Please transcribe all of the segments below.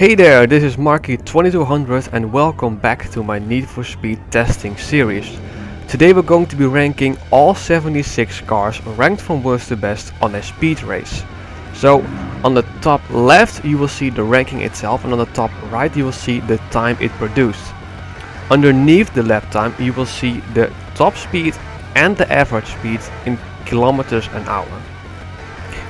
Hey there, this is Marky2200 and welcome back to my Need for Speed testing series. Today we're going to be ranking all 76 cars ranked from worst to best on a speed race. So on the top left you will see the ranking itself, and on the top right you will see the time it produced. Underneath the lap time you will see the top speed and the average speed in kilometers an hour.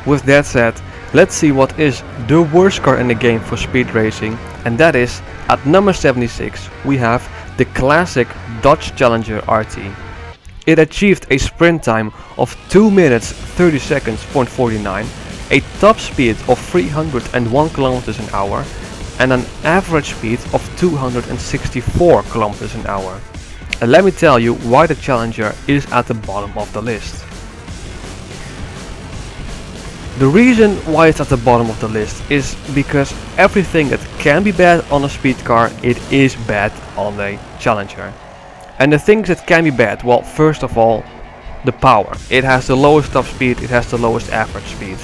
With that said, let's see what is the worst car in the game for speed racing, and that is, at number 76 we have the classic Dodge Challenger RT. It achieved a sprint time of 2 minutes 30 seconds .49, a top speed of 301 kilometers an hour, and an average speed of 264 kilometers an hour. And let me tell you why the Challenger is at the bottom of the list. The reason why it's at the bottom of the list is because everything that can be bad on a speed car, it is bad on a Challenger. And the things that can be bad, well, first of all, the power. It has the lowest top speed, it has the lowest average speed.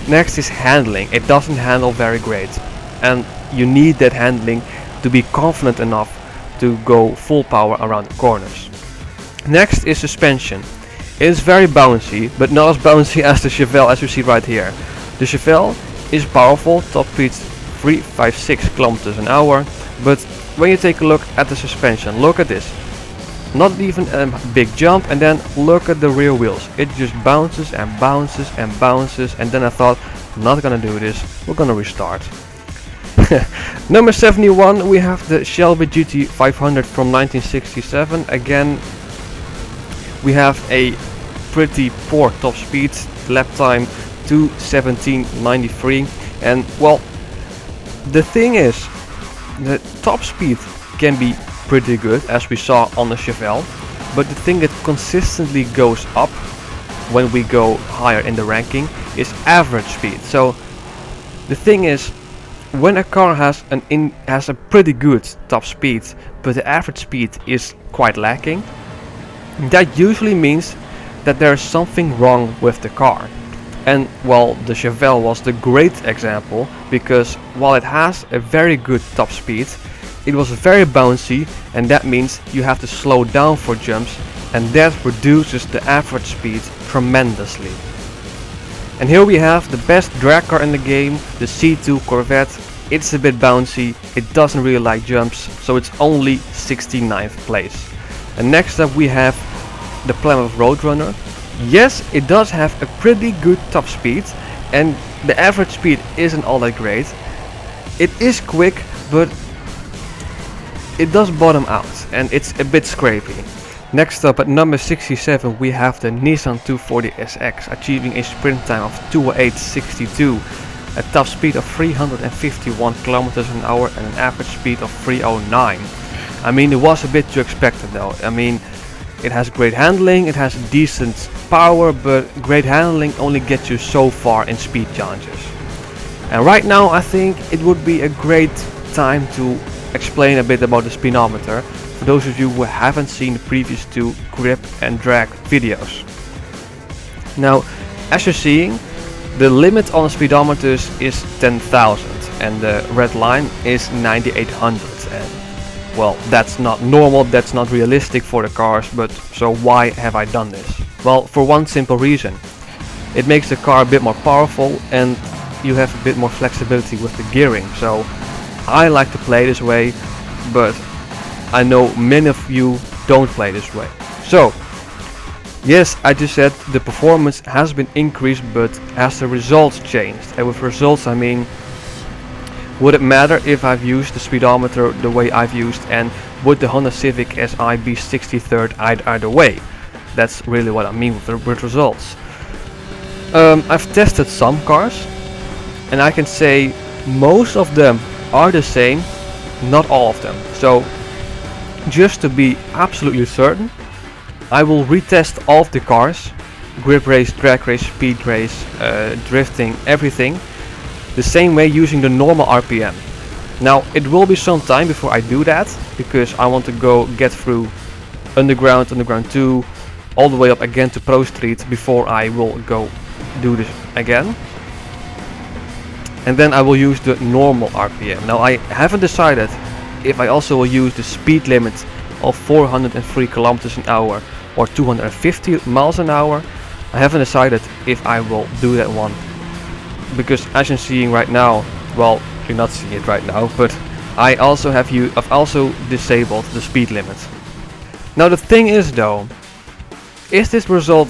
Next is handling. It doesn't handle very great, and you need that handling to be confident enough to go full power around the corners. Next is suspension. It is very bouncy, but not as bouncy as the Chevelle as you see right here. The Chevelle is powerful, top speed 356 kilometers an hour, but when you take a look at the suspension, look at this. Not even a big jump, and then look at the rear wheels. It just bounces and bounces and bounces, and then I thought, not gonna do this, we're gonna restart. Number 71 we have the Shelby GT500 from 1967. Again, we have a pretty poor top speed, lap time 2:17.93, and well, the thing is, the top speed can be pretty good as we saw on the Chevelle, but the thing that consistently goes up when we go higher in the ranking is average speed. So the thing is, when a car has a pretty good top speed but the average speed is quite lacking, that usually means that there is something wrong with the car. And well, the Chevelle was the great example, because while it has a very good top speed, it was very bouncy, and that means you have to slow down for jumps, and that reduces the average speed tremendously. And here we have the best drag car in the game, the C2 Corvette. It's a bit bouncy, it doesn't really like jumps, so it's only 69th place. And next up we have the Plymouth Roadrunner. Yes, it does have a pretty good top speed, and the average speed isn't all that great. It is quick, but it does bottom out, and it's a bit scrapey. Next up at number 67 we have the Nissan 240SX, achieving a sprint time of 2:08.62, a top speed of 351 kilometers an hour, and an average speed of 309. I mean, it was a bit too expected though. I mean, it has great handling, it has decent power, but great handling only gets you so far in speed challenges. And right now I think it would be a great time to explain a bit about the speedometer for those of you who haven't seen the previous two grip and drag videos. Now, as you're seeing, the limit on the speedometers is 10,000 and the red line is 9,800. And well, that's not normal, that's not realistic for the cars, but so why have I done this? Well, for one simple reason. It makes the car a bit more powerful, and you have a bit more flexibility with the gearing. So I like to play this way, but I know many of you don't play this way. So yes, I just said the performance has been increased, but has the results changed? And with results I mean, would it matter if I've used the speedometer the way I've used, and would the Honda Civic Si be 63rd either way? That's really what I mean with results. I've tested some cars, and I can say most of them are the same, not all of them. So just to be absolutely certain, I will retest all of the cars, grip race, drag race, speed race, drifting, everything, the same way using the normal RPM. Now it will be some time before I do that, because I want to go get through Underground 2, all the way up again to Pro Street before I will go do this again. and then I will use the normal RPM. Now I haven't decided if I also will use the speed limit of 403 kilometers an hour or 250 miles an hour. I haven't decided if I will do that one, because as you're seeing right now, well, you're not seeing it right now, but I've also disabled the speed limit. Now the thing is though, is this result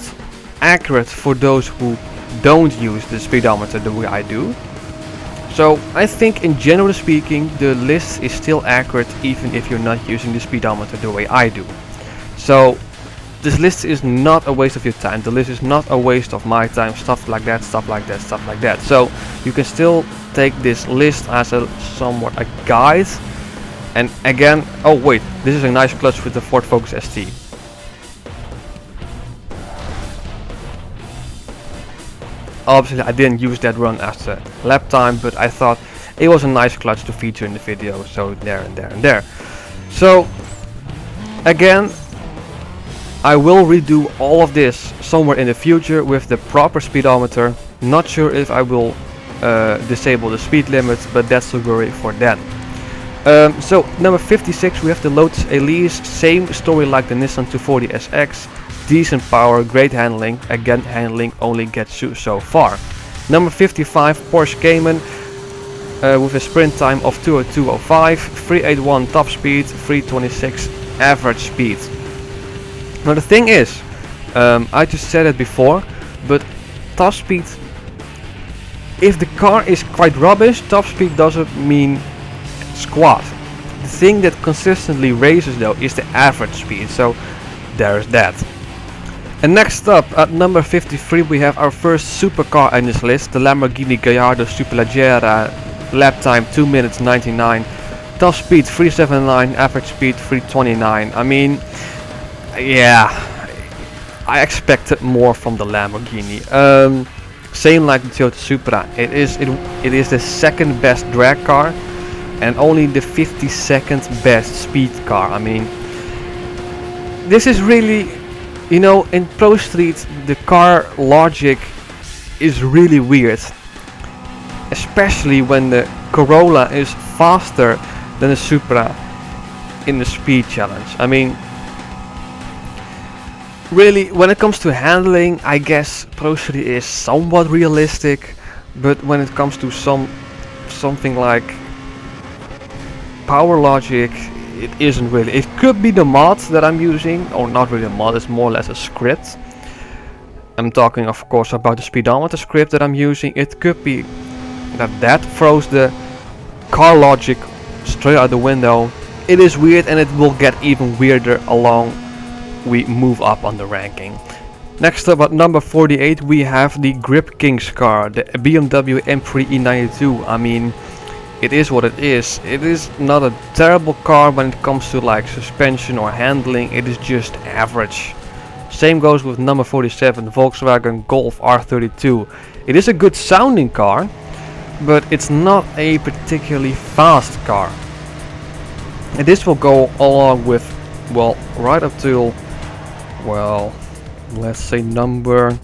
accurate for those who don't use the speedometer the way I do? So I think in general speaking the list is still accurate even if you're not using the speedometer the way I do. So this list is not a waste of your time, the list is not a waste of my time, stuff like that, stuff like that, stuff like that. So you can still take this list as a somewhat a guide. And again, oh wait, this is a nice clutch with the Ford Focus ST. Obviously I didn't use that run as a lap time, but I thought it was a nice clutch to feature in the video, so there and there and there. So again, I will redo all of this somewhere in the future with the proper speedometer. Not sure if I will disable the speed limit, but that's the worry for that. So number 56 we have the Lotus Elise, same story like the Nissan 240 SX, decent power, great handling, again handling only gets you so far. Number 55 Porsche Cayman with a sprint time of 202.05, 381 top speed, 326 average speed. Now the thing is, I just said it before, but top speed, if the car is quite rubbish, top speed doesn't mean squat. The thing that consistently raises though is the average speed, so there's that. And next up at number 53 we have our first supercar in this list, the Lamborghini Gallardo Superleggera, lap time 2 minutes 99, top speed 379, average speed 329. I mean, yeah, I expected more from the Lamborghini. Same like the Toyota Supra, it is the second best drag car and only the 52nd best speed car. I mean, this is really, you know, in Pro Street the car logic is really weird, especially when the Corolla is faster than the Supra in the speed challenge. I mean, really, when it comes to handling, I guess Pro Street is somewhat realistic, but when it comes to something like power logic, it isn't really. It could be the mod that I'm using, or not really a mod, it's more or less a script. I'm talking of course about the speedometer script that I'm using. It could be that throws the car logic straight out the window. It is weird, and it will get even weirder along we move up on the ranking. Next up at number 48 we have the Grip Kings car, the BMW M3 E92. I mean, it is what it is. It is not a terrible car when it comes to like suspension or handling, it is just average. Same goes with number 47, Volkswagen Golf R32. It is a good sounding car, but it's not a particularly fast car. And this will go along with, well, right up till, well, let's say number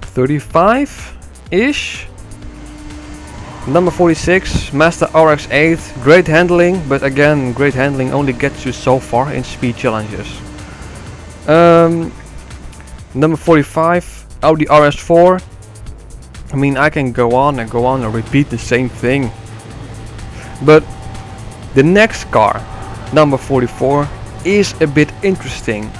35-ish. Number 46, Mazda RX-8, great handling, but again, great handling only gets you so far in speed challenges. Number 45, Audi RS4. I mean, I can go on and repeat the same thing. But the next car, number 44, is a bit interesting.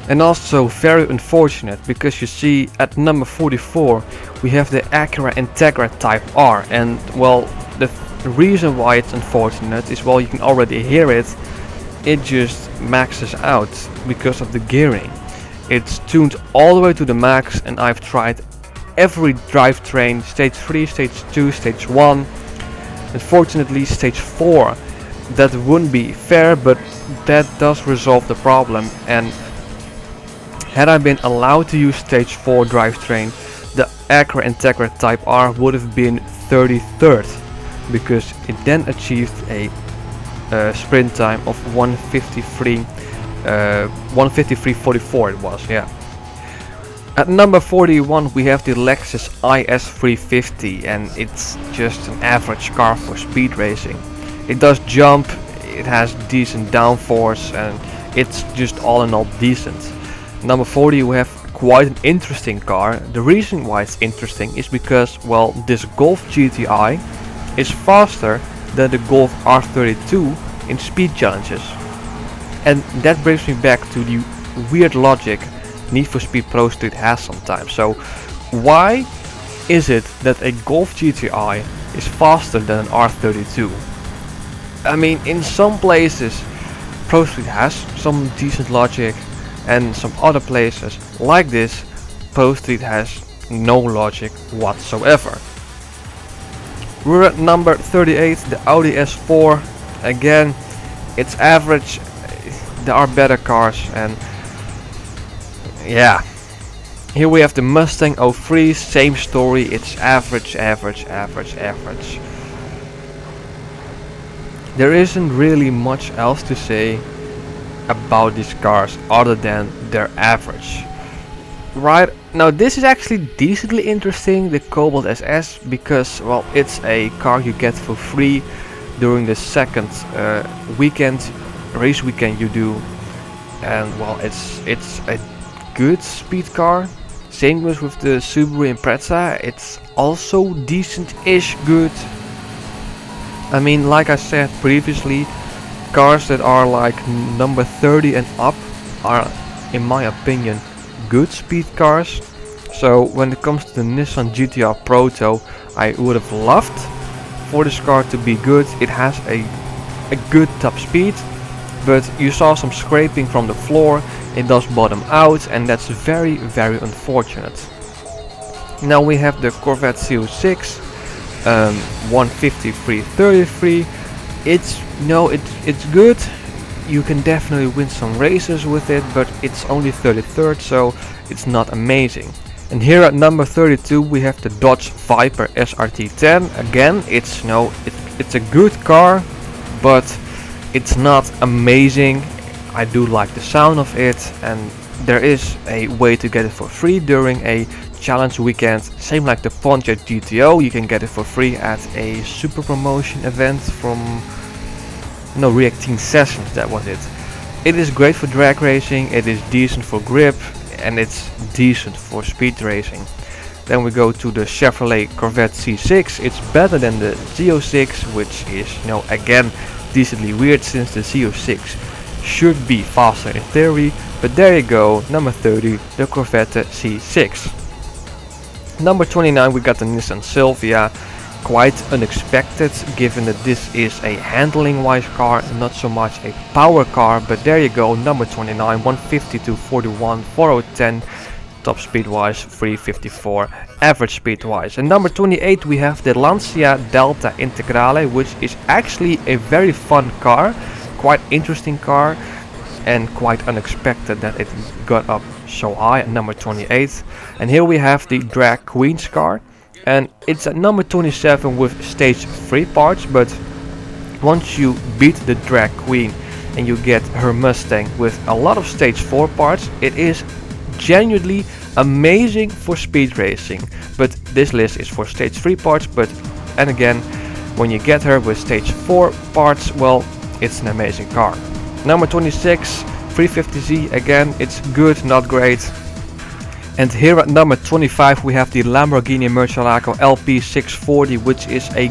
And also very unfortunate, because you see at number 44 we have the Acura Integra Type R, and well, the reason why it's unfortunate is, well, you can already hear it, it just maxes out because of the gearing. It's tuned all the way to the max, and I've tried every drivetrain, stage 3, stage 2, stage 1. Unfortunately stage 4, that wouldn't be fair, but that does resolve the problem. And had I been allowed to use stage 4 drivetrain, the Acura Integra Type R would have been 33rd, because it then achieved a sprint time of 1:53:44 it was, yeah. At number 41 we have the Lexus IS350, and it's just an average car for speed racing. It does jump, it has decent downforce, and it's just all in all decent. Number 40 we have quite an interesting car. The reason why it's interesting is because, well, this Golf GTI is faster than the Golf R32 in speed challenges. And that brings me back to the weird logic Need for Speed Pro Street has sometimes. So why is it that a Golf GTI is faster than an R32? I mean, in some places Pro Street has some decent logic, and some other places like this Pro Street has no logic whatsoever. We're at number 38, the Audi S4. Again, it's average. There are better cars, and yeah. Here we have the Mustang 03, same story. It's average. There isn't really much else to say about these cars other than they're average. Right, now this is actually decently interesting, the Cobalt SS, because, well, it's a car you get for free during the second race weekend you do, and well, it's a good speed car. Same goes with the Subaru Impreza. It's also decent-ish good. I mean, like I said previously, cars that are like number 30 and up are, in my opinion, good speed cars. So when it comes to the Nissan GT-R Proto, I would have loved for this car to be good. It has a good top speed, but you saw some scraping from the floor. It does bottom out, and that's very unfortunate. Now we have the Corvette CO6 150 333. It's good. You can definitely win some races with it, but it's only 33rd, so it's not amazing. And here at number 32 we have the Dodge Viper SRT10. Again, it's a good car, but it's not amazing. I do like the sound of it, and there is a way to get it for free during a challenge weekend, same like the Pontiac GTO. You can get it for free at a super promotion event from React Team Sessions, that was it. It is great for drag racing, it is decent for grip, and it's decent for speed racing. Then we go to the Chevrolet Corvette C6. It's better than the Z06, which is, again, decently weird, since the Z06 should be faster in theory, but there you go, number 30, the Corvette C6. Number 29 we got the Nissan Silvia. Quite unexpected, given that this is a handling wise car and not so much a power car, but there you go, number 29, 152 41 4010, top speed wise 354, average speed wise. And number 28 we have the Lancia Delta Integrale, which is actually a very fun car, quite interesting car, and quite unexpected that it got up so high at number 28. And here we have the Drag Queen's car, and it's at number 27 with stage 3 parts, but once you beat the Drag Queen and you get her Mustang with a lot of stage 4 parts, it is genuinely amazing for speed racing. But this list is for stage 3 parts, and again, when you get her with stage 4 parts, well, it's an amazing car. Number 26, 350Z, again, it's good, not great. And here at number 25 we have the Lamborghini Murcielago LP640, which is a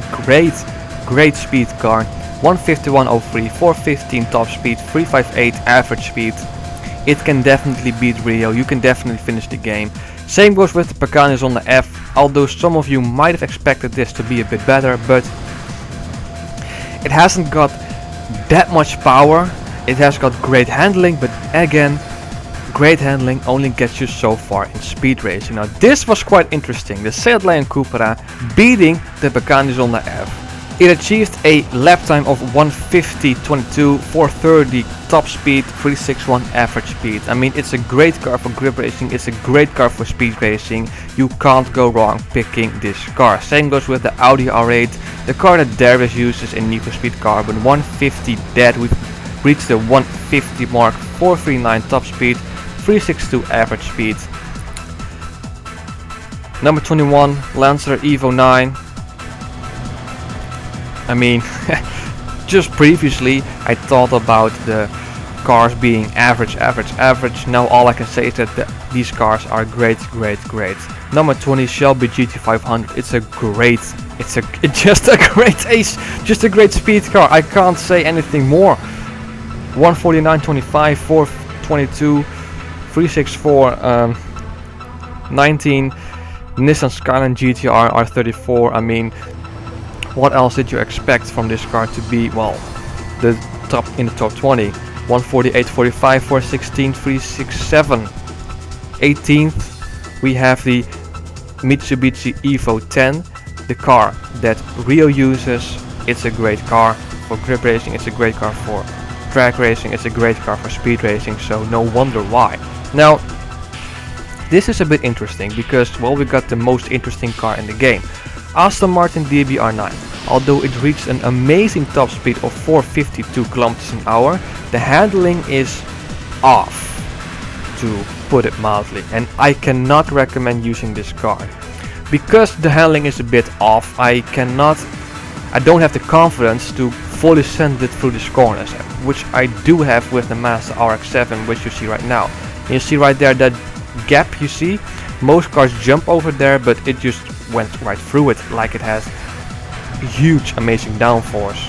great speed car. 151.03, 415 top speed, 358 average speed. It can definitely beat Rio, you can definitely finish the game. Same goes with the Pagani Zonda F, although some of you might have expected this to be a bit better, but it hasn't got that much power. It has got great handling, but again, great handling only gets you so far in speed racing. Now this was quite interesting, the Seat Leon Cupra beating the Pagani Zonda F. It achieved a lap time of 150.22, 430 top speed, 361 average speed. I mean, it's a great car for grip racing, it's a great car for speed racing. You can't go wrong picking this car. Same goes with the Audi R8, the car that Darius uses in Need for Speed Carbon. 150 dead, we've reached the 150 mark, 439 top speed, 362 average speed. Number 21, Lancer Evo 9. I mean, just previously I thought about the cars being average. Now all I can say is that these cars are great. Number 20, Shelby GT500. It's just a great speed car. I can't say anything more. 149.25, 422, 364, 19, Nissan Skyline GTR R34. I mean, what else did you expect from this car to be, well, the top in the top 20? 148.45, 416, 367. 18th, we have the Mitsubishi Evo 10, the car that Rio uses. It's a great car for grip racing, it's a great car for drag racing, it's a great car for speed racing, so no wonder why. Now, this is a bit interesting because, well, we got the most interesting car in the game. Aston Martin DBR9. Although it reached an amazing top speed of 452 kilometers an hour, the handling is off, to put it mildly, and I cannot recommend using this car. Because the handling is a bit off, I don't have the confidence to fully send it through these corners, which I do have with the Mazda RX-7, which you see right now. And you see right there that gap you see? Most cars jump over there, but it just went right through it, like it has huge amazing downforce.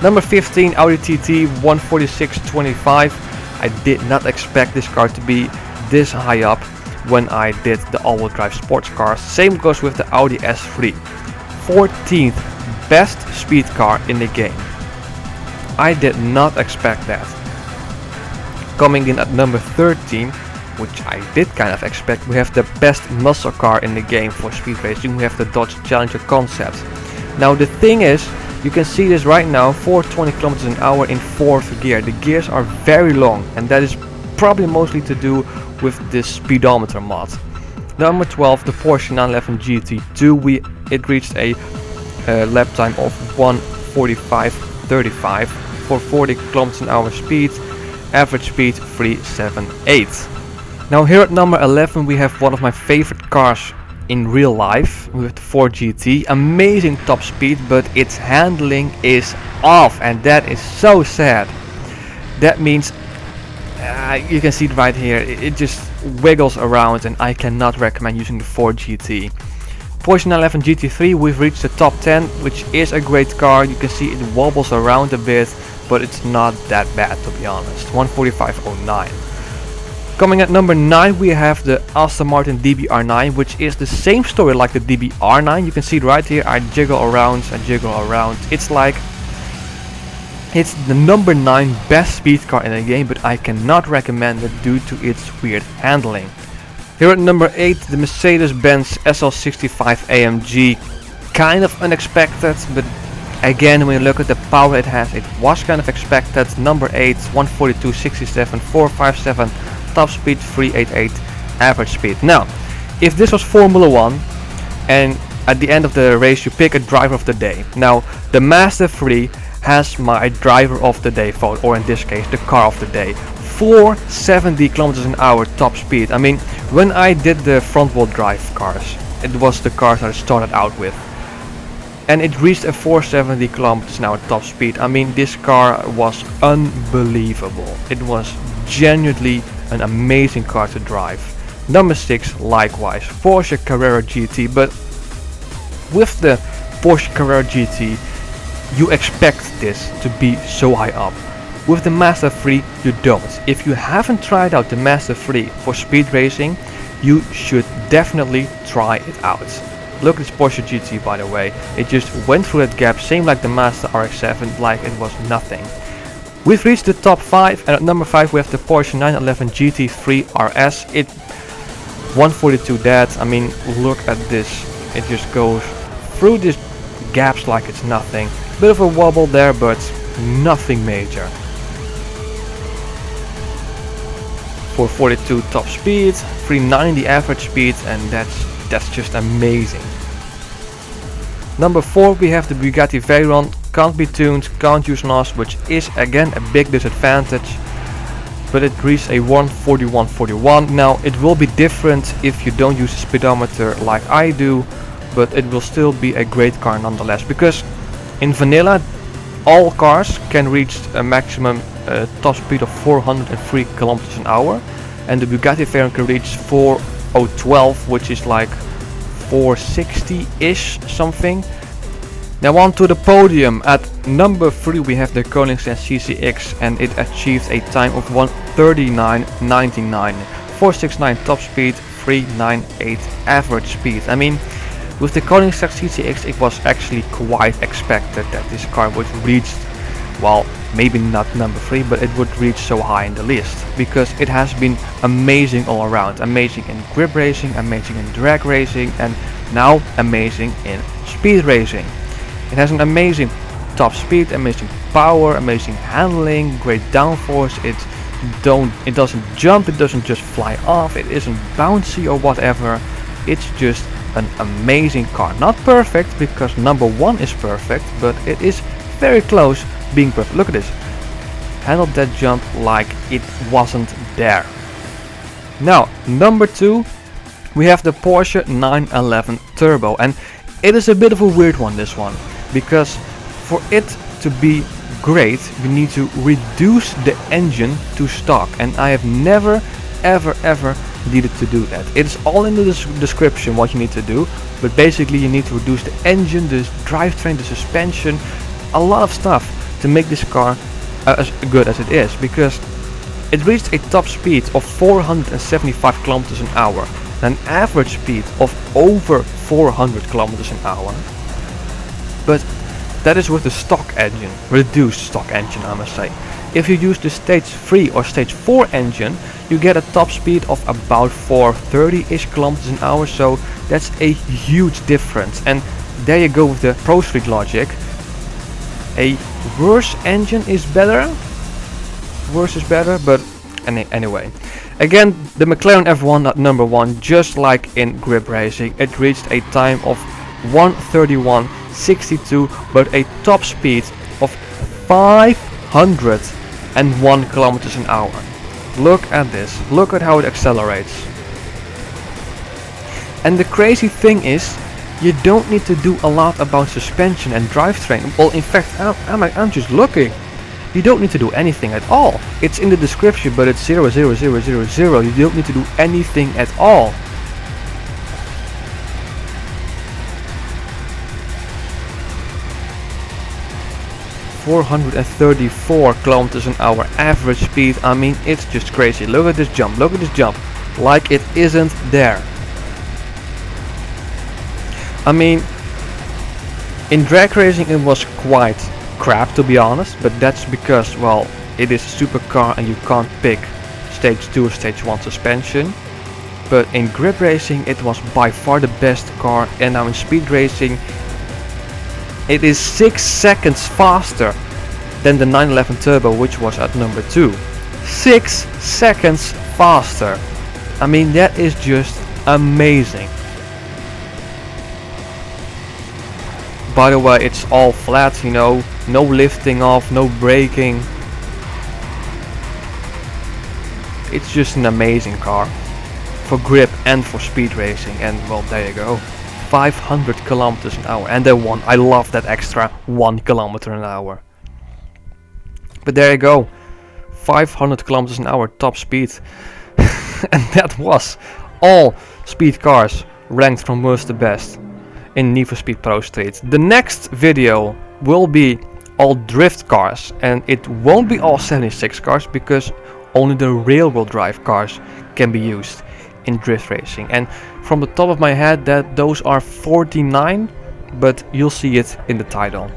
Number 15, Audi TT 146.25. I did not expect this car to be this high up when I did the all-wheel drive sports cars. Same goes with the Audi S3. 14th best speed car in the game. I did not expect that. Coming in at number 13, which I did kind of expect, we have the best muscle car in the game for speed racing. We have the Dodge Challenger Concept. Now the thing is, you can see this right now, 420 kilometers an hour in 4th gear. The gears are very long, and that is probably mostly to do with this speedometer mod. Number 12, the Porsche 911 GT2. It reached a lap time of 1:45.35 for 40 kilometers an hour speed. Average speed 378. Now here at number 11 we have one of my favorite cars in real life, with the Ford GT. Amazing top speed, but its handling is off, and that is so sad. That means you can see it right here, it just wiggles around, and I cannot recommend using the Ford GT. Porsche 911 GT3, we've reached the top 10, which is a great car. You can see it wobbles around a bit, but it's not that bad, to be honest. 145.09. Coming at number 9 we have the Aston Martin DBR9, which is the same story like the DBR9. You can see it right here, I jiggle around. It's like, it's the number 9 best speed car in the game, but I cannot recommend it due to its weird handling. Here at number 8, the Mercedes-Benz SL65 AMG. Kind of unexpected, but again, when you look at the power it has, it was kind of expected. Number 8, 142.67, 457, top speed 388, average speed. Now, if this was Formula 1 and at the end of the race you pick a driver of the day. Now, the Mazda 3 has my driver of the day vote, or in this case, the car of the day. 470 kilometers an hour top speed. I mean, when I did the front wheel drive cars, it was the cars I started out with, and it reached a 470 kilometers an hour top speed. I mean, this car was unbelievable. It was genuinely an amazing car to drive. Number 6, likewise, Porsche Carrera GT, but with the Porsche Carrera GT you expect this to be so high up. With the Mazda 3 you don't. If you haven't tried out the Mazda 3 for speed racing, you should definitely try it out. Look at this Porsche GT, by the way, it just went through that gap, same like the Mazda RX-7, like it was nothing. We've reached the top 5, and at number 5 we have the Porsche 911 GT3 RS. It 142 dead. I mean, look at this, it just goes through these gaps like it's nothing. Bit of a wobble there, but nothing major. 442 top speed, 390 average speed, and that's just amazing. Number 4 we have the Bugatti Veyron. Can't be tuned, can't use NOS, which is again a big disadvantage. but it reached a 1:41.41. Now it will be different if you don't use a speedometer like I do, but it will still be a great car nonetheless, because in vanilla all cars can reach a maximum top speed of 403 kilometers an hour, and the Bugatti Veyron can reach 4012, which is like 460-ish something. Now on to the podium. At number 3 we have the Koenigsegg CCX, and it achieved a time of 1:39.99, 469 top speed, 398 average speed. I mean, with the Koenigsegg CCX it was actually quite expected that this car would reach, well, maybe not number 3, but it would reach so high in the list, because it has been amazing all around. Amazing in grip racing, amazing in drag racing, and now amazing in speed racing. It has an amazing top speed, amazing power, amazing handling, great downforce. It doesn't jump, it doesn't just fly off, it isn't bouncy or whatever. It's just an amazing car. Not perfect, because number 1 is perfect, but it is very close being perfect. Look at this. Handled that jump like it wasn't there. Now, number 2, we have the Porsche 911 Turbo, and it is a bit of a weird one, this one, because for it to be great you need to reduce the engine to stock, and I have never ever needed to do that. It's all in the description what you need to do, but basically you need to reduce the engine, the drivetrain, the suspension, a lot of stuff to make this car as good as it is, because it reached a top speed of 475 kilometers an hour, an average speed of over 400 kilometers an hour. But that is with the stock engine, reduced stock engine I must say. If you use the stage 3 or stage 4 engine, you get a top speed of about 430-ish kilometers an hour, so that's a huge difference. And there you go with the Pro Street logic. A worse engine is better. Worse is better, but anyway. Again, the McLaren F1 at number 1, just like in grip racing, it reached a time of 1:31.62, but a top speed of 501 kilometers an hour. Look at this. Look at how it accelerates. And the crazy thing is, you don't need to do a lot about suspension and drivetrain. Well, in fact, I'm just looking. You don't need to do anything at all. It's in the description, but it's 0,0,0,0. You don't need to do anything at all. .434 kilometers an hour average speed. I mean, it's just crazy. Look at this jump. Look at this jump. Like it isn't there. I mean, in drag racing it was quite crap, to be honest, but that's because, well, it is a supercar and you can't pick stage 2 or stage 1 suspension. But in grip racing it was by far the best car, and now in speed racing it is 6 seconds faster than the 911 Turbo, which was at number 2. 6 seconds faster. I mean, that is just amazing. By the way, it's all flat, you know, no lifting off, no braking. It's just an amazing car for grip and for speed racing, and well, there you go. 500 kilometers an hour, and then I love that extra 1 kilometer an hour. But there you go, 500 kilometers an hour top speed. And that was all speed cars ranked from worst to best in Need for Speed Pro Street. The next video will be all drift cars, and it won't be all 76 cars, because only the rear wheel drive cars can be used in drift racing. And from the top of my head, those are 49, but you'll see it in the title.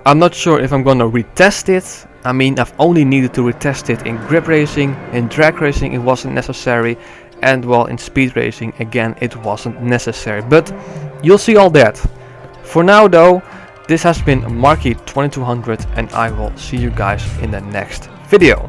I'm not sure if I'm gonna retest it. I mean, I've only needed to retest it in grip racing. In drag racing it wasn't necessary, and well, in speed racing again it wasn't necessary, but you'll see all that. For now though, this has been Marky 2200, and I will see you guys in the next video.